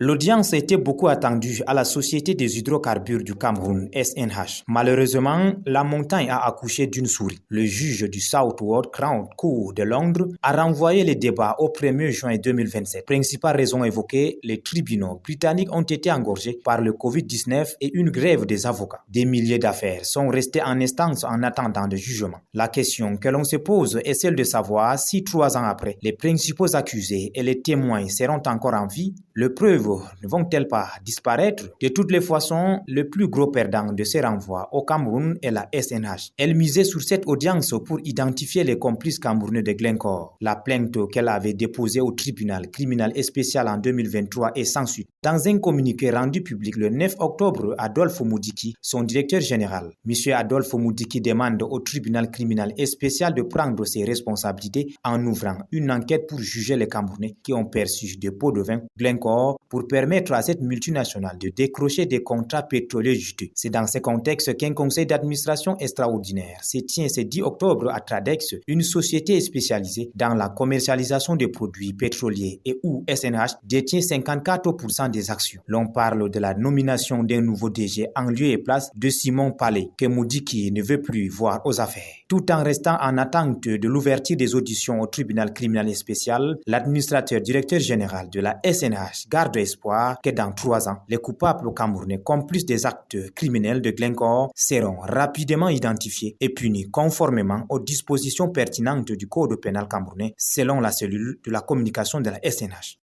L'audience était beaucoup attendue à la Société des hydrocarbures du Cameroun, SNH. Malheureusement, la montagne a accouché d'une souris. Le juge du Southwark Crown Court de Londres a renvoyé les débats au 1er juin 2027. Principale raison évoquée, les tribunaux britanniques ont été engorgés par le Covid-19 et une grève des avocats. Des milliers d'affaires sont restées en instance en attendant de jugement. La question que l'on se pose est celle de savoir si 3 ans après, les principaux accusés et les témoins seront encore en vie. Les preuves ne vont-elles pas disparaître? De toutes les façons, le plus gros perdant de ces renvois au Cameroun est la SNH. Elle misait sur cette audience pour identifier les complices camerounais de Glencore. La plainte qu'elle avait déposée au tribunal criminel et spécial en 2023 est sans suite. Dans un communiqué rendu public le 9 octobre, Adolphe Moudiki, son directeur général, M. Adolphe Moudiki demande au tribunal criminel et spécial de prendre ses responsabilités en ouvrant une enquête pour juger les Camerounais qui ont perçu des pots de vin Glencore pour permettre à cette multinationale de décrocher des contrats pétroliers juteux. C'est dans ce contexte qu'un conseil d'administration extraordinaire se tient ce 10 octobre à Tradex, une société spécialisée dans la commercialisation des produits pétroliers et où SNH détient 54% des actions. L'on parle de la nomination d'un nouveau DG en lieu et place de Simon Palais, que Moudiki ne veut plus voir aux affaires. Tout en restant en attente de l'ouverture des auditions au tribunal criminel et spécial, l'administrateur directeur général de la SNH garde espoir que dans 3 ans, les coupables camerounais complices des actes criminels de Glencore seront rapidement identifiés et punis conformément aux dispositions pertinentes du Code pénal camerounais selon la cellule de la communication de la SNH.